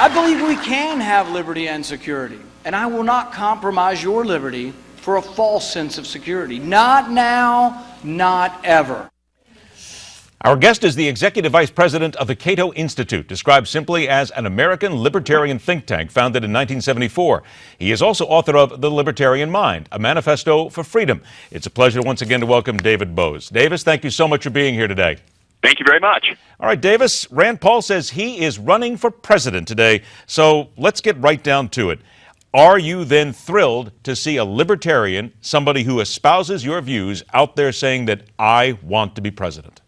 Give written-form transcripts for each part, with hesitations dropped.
I believe we can have liberty and security, and I will not compromise your liberty for a false sense of security. Not now, not ever. Our guest is the Executive Vice President of the Cato Institute, described simply as an American Libertarian think tank founded in 1974. He is also author of The Libertarian Mind, a manifesto for freedom. It's a pleasure once again to welcome David Boaz. Davis, thank you so much for being here today. Thank you very much. All right, Davis, Rand Paul says he is running for president today, so let's get right down to it. Are you then thrilled to see a libertarian, somebody who espouses your views, out there saying that I want to be president?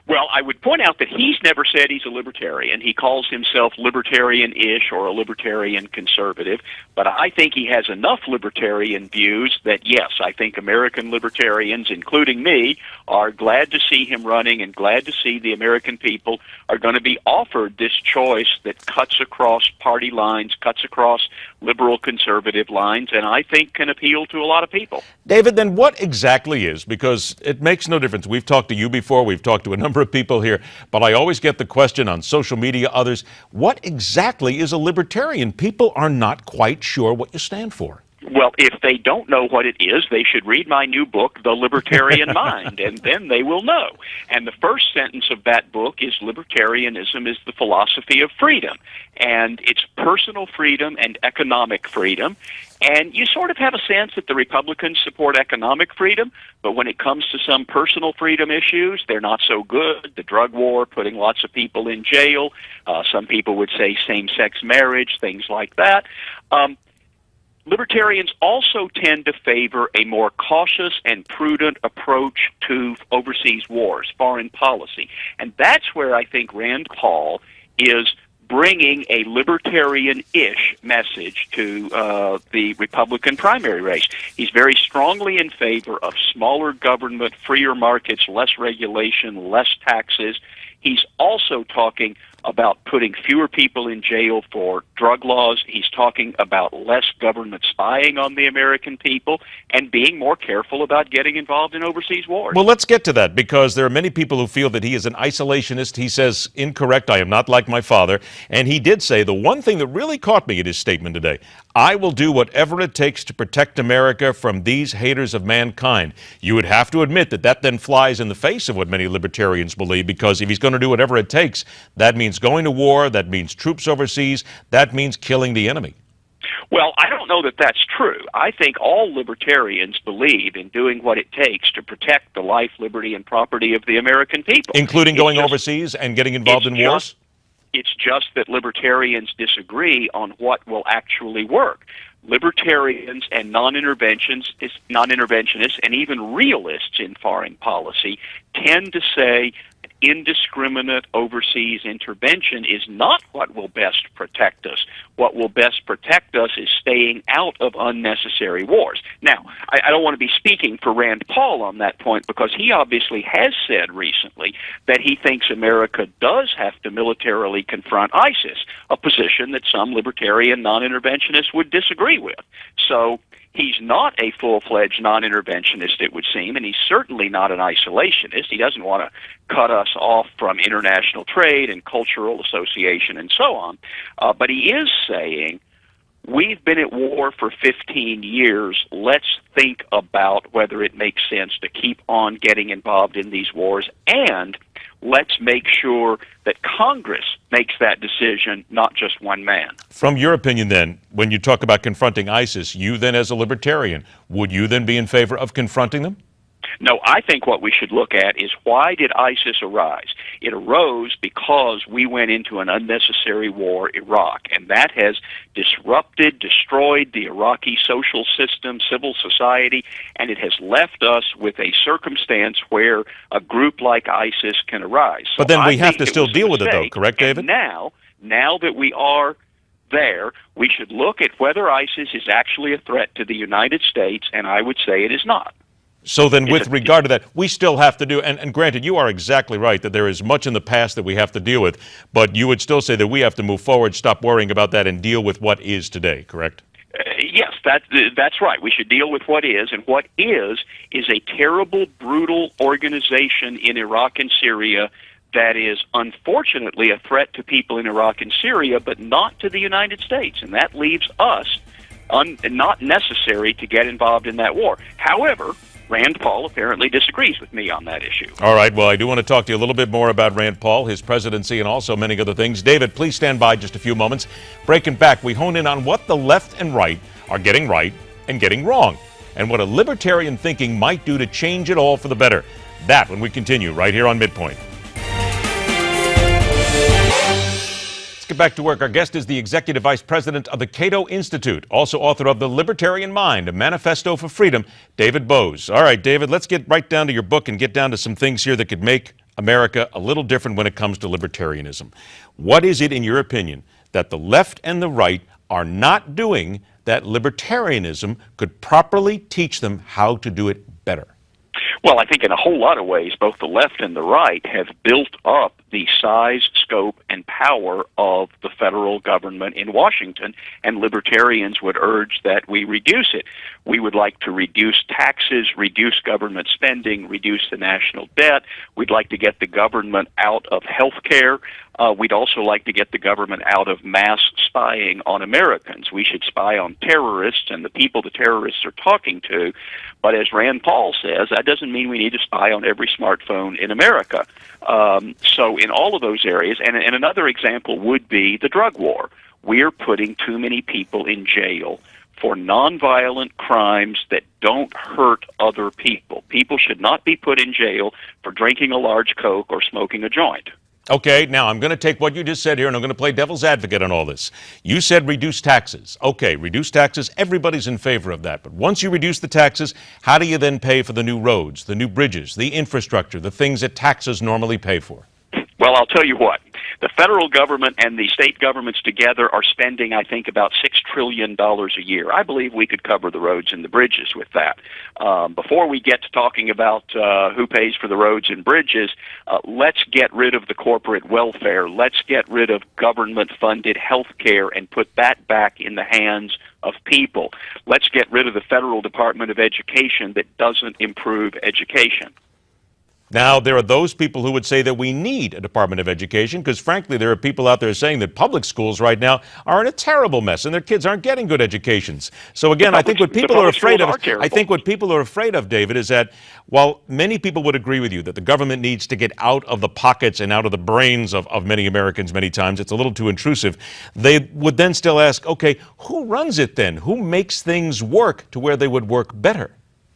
Well, I would point out that he's never said he's a libertarian. He calls himself libertarian-ish or a libertarian conservative, but I think he has enough libertarian views that, yes, I think American libertarians, including me, are glad to see him running and glad to see the American people are going to be offered this choice that cuts across party lines, cuts across liberal-conservative lines, and I think can appeal to a lot of people. David, then what exactly is, because it makes no difference. We've talked to you before, we've talked to a number of people here, but I always get the question on social media, others, what exactly is a libertarian? People are not quite sure what you stand for. Well, if they don't know what it is, they should read my new book, The Libertarian Mind, and then they will know. And the first sentence of that book is libertarianism is the philosophy of freedom, and it's personal freedom and economic freedom. And you sort of have a sense that the Republicans support economic freedom, but when it comes to some personal freedom issues, they're not so good. The drug war, putting lots of people in jail, some people would say same-sex marriage, things like that. Libertarians also tend to favor a more cautious and prudent approach to overseas wars, foreign policy. And that's where I think Rand Paul is bringing a libertarian-ish message to the Republican primary race. He's very strongly in favor of smaller government, freer markets, less regulation, less taxes. He's also talking about putting fewer people in jail for drug laws. He's talking about less government spying on the American people and being more careful about getting involved in overseas wars. Well, let's get to that, because there are many people who feel that he is an isolationist. He says, incorrect, I am not like my father. And he did say the one thing that really caught me in his statement today, I will do whatever it takes to protect America from these haters of mankind. You would have to admit that that then flies in the face of what many libertarians believe, because if he's going to do whatever it takes, that means going to war, that means troops overseas, that means killing the enemy. Well, I don't know that that's true. I think all libertarians believe in doing what it takes to protect the life, liberty, and property of the American people. Including going overseas and getting involved in wars? It's just that libertarians disagree on what will actually work. Libertarians and non-interventionists and even realists in foreign policy tend to say indiscriminate overseas intervention is not what will best protect us. What will best protect us is staying out of unnecessary wars. Now, I don't want to be speaking for Rand Paul on that point, because he obviously has said recently that he thinks America does have to militarily confront ISIS, a position that some libertarian non-interventionists would disagree with. So he's not a full-fledged non-interventionist, it would seem, and he's certainly not an isolationist. He doesn't want to cut us off from international trade and cultural association and so on. But he is saying, we've been at war for 15 years. Let's think about whether it makes sense to keep on getting involved in these wars, and let's make sure that Congress makes that decision, not just one man. From your opinion then, when you talk about confronting ISIS, you then as a libertarian, would you then be in favor of confronting them? No, I think what we should look at is, why did ISIS arise? It arose because we went into an unnecessary war, Iraq, and that has disrupted, destroyed the Iraqi social system, civil society, and it has left us with a circumstance where a group like ISIS can arise. So but then we have to still deal with it, though, correct, David? Now that we are there, we should look at whether ISIS is actually a threat to the United States, and I would say it is not. So then with regard to that, we still have to do, and granted, you are exactly right that there is much in the past that we have to deal with, but you would still say that we have to move forward, stop worrying about that, and deal with what is today, correct? Yes, that's right. We should deal with what is, and what is a terrible, brutal organization in Iraq and Syria that is unfortunately a threat to people in Iraq and Syria, but not to the United States, and that leaves us not necessary to get involved in that war. However, Rand Paul apparently disagrees with me on that issue. All right, well, I do want to talk to you a little bit more about Rand Paul, his presidency, and also many other things. David, please stand by just a few moments. Breaking back, we hone in on what the left and right are getting right and getting wrong, and what a libertarian thinking might do to change it all for the better. That when we continue right here on MidPoint. Let's get back to work. Our guest is the Executive Vice President of the Cato Institute, also author of The Libertarian Mind, a manifesto for freedom, David Boaz. All right, David, let's get right down to your book and get down to some things here that could make America a little different when it comes to libertarianism. What is it, in your opinion, that the left and the right are not doing that libertarianism could properly teach them how to do it better? Well, I think in a whole lot of ways, both the left and the right have built up the size, scope, and power of the federal government in Washington, and libertarians would urge that we reduce it. We would like to reduce taxes, reduce government spending, reduce the national debt. We'd like to get the government out of health care. We'd also like to get the government out of mass spying on Americans. We should spy on terrorists and the people the terrorists are talking to. But as Rand Paul says, that doesn't mean we need to spy on every smartphone in America. So in all of those areas, and another example would be the drug war. We're putting too many people in jail for nonviolent crimes that don't hurt other people. People should not be put in jail for drinking a large Coke or smoking a joint. Okay, now I'm going to take what you just said here and I'm going to play devil's advocate on all this. You said reduce taxes. Okay, reduce taxes. Everybody's in favor of that. But once you reduce the taxes, how do you then pay for the new roads, the new bridges, the infrastructure, the things that taxes normally pay for? Well, I'll tell you what. The federal government and the state governments together are spending, I think, about $6 trillion a year. I believe we could cover the roads and the bridges with that. Before we get to talking about who pays for the roads and bridges, let's get rid of the corporate welfare. Let's get rid of government-funded health care and put that back in the hands of people. Let's get rid of the Federal Department of Education that doesn't improve education. Now, there are those people who would say that we need a Department of Education because, frankly, there are people out there saying that public schools right now are in a terrible mess and their kids aren't getting good educations. So, again, I think what people are afraid of, David, is that while many people would agree with you that the government needs to get out of the pockets and out of the brains of many Americans many times, it's a little too intrusive, they would then still ask, okay, who runs it then? Who makes things work to where they would work better?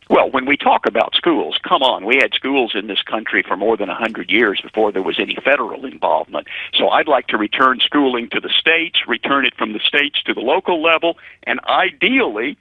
Well, when we talk about schools, come on, we had schools in this country for more than 100 years before there was any federal involvement. So I'd like to return schooling to the states, return it from the states to the local level, and ideally,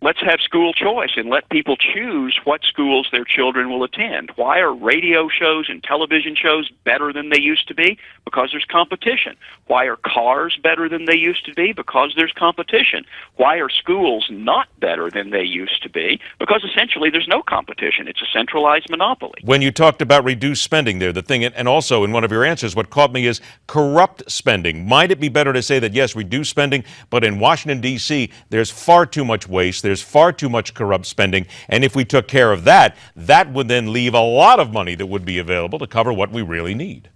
let's have school choice and let people choose what schools their children will attend. Why are radio shows and television shows better than they used to be? Because there's competition. Why are cars better than they used to be? Because there's competition. Why are schools not better than they used to be? Because essentially there's no competition. It's a centralized monopoly. When you talked about reduced spending there, the thing, and also in one of your answers, what caught me is corrupt spending. Might it be better to say that, yes, reduce spending, but in Washington, D.C., there's far too much waste, there's far too much corrupt spending, and if we took care of that, that would then leave a lot of money that would be available to cover what we really need.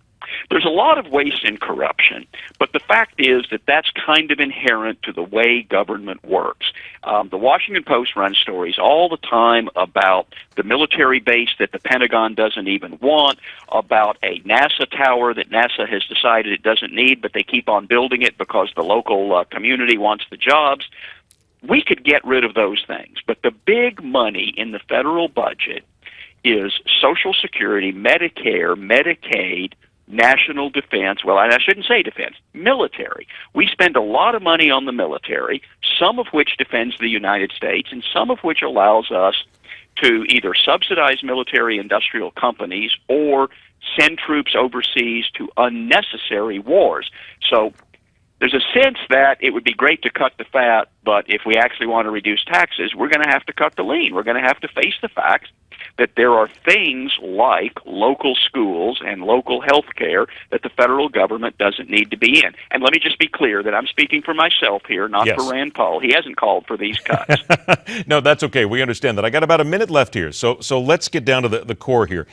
There's a lot of waste and corruption, but the fact is that that's kind of inherent to the way government works. The Washington Post runs stories all the time about the military base that the Pentagon doesn't even want, about a NASA tower that NASA has decided it doesn't need, but they keep on building it because the local community wants the jobs. We could get rid of those things, but the big money in the federal budget is Social Security, Medicare, Medicaid, national defense, well, I shouldn't say defense, military. We spend a lot of money on the military, some of which defends the United States, and some of which allows us to either subsidize military industrial companies or send troops overseas to unnecessary wars. So there's a sense that it would be great to cut the fat, but if we actually want to reduce taxes, we're going to have to cut the lean. We're going to have to face the fact that there are things like local schools and local health care that the federal government doesn't need to be in. And let me just be clear that I'm speaking for myself here, not for Rand Paul. He hasn't called for these cuts. No, that's okay. We understand that. I got about a minute left here, so let's get down to the core here.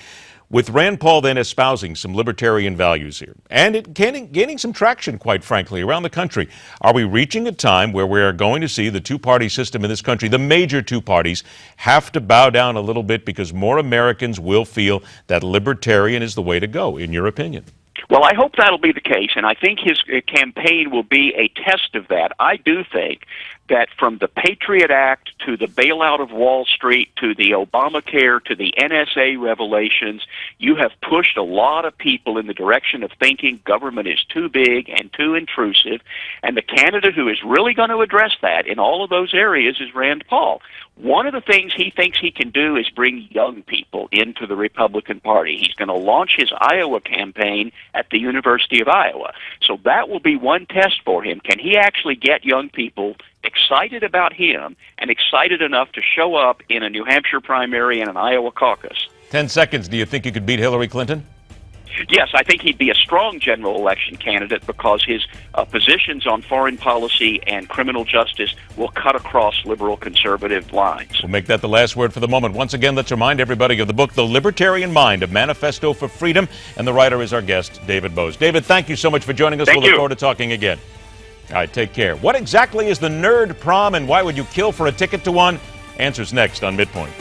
With Rand Paul then espousing some libertarian values here, and it gaining some traction, quite frankly, around the country, are we reaching a time where we are going to see the two-party system in this country, the major two parties, have to bow down a little bit because more Americans will feel that libertarian is the way to go, in your opinion? Well, I hope that'll be the case, and I think his campaign will be a test of that. I do think that from the Patriot Act to the bailout of Wall Street to the Obamacare to the NSA revelations, you have pushed a lot of people in the direction of thinking government is too big and too intrusive, and the candidate who is really going to address that in all of those areas is Rand Paul. One of the things he thinks he can do is bring young people into the Republican Party. He's going to launch his Iowa campaign at the University of Iowa. So that will be one test for him. Can he actually get young people excited about him and excited enough to show up in a New Hampshire primary and an Iowa caucus? 10 seconds. Do you think you could beat Hillary Clinton? Yes, I think he'd be a strong general election candidate because his positions on foreign policy and criminal justice will cut across liberal conservative lines. We'll make that the last word for the moment. Once again, let's remind everybody of the book, The Libertarian Mind, a Manifesto for Freedom, and the writer is our guest, David Boaz. David, thank you so much for joining us. Thank We'll look you. forward to talking again. All right, take care. What exactly is the nerd prom, and why would you kill for a ticket to one? Answers next on MidPoint.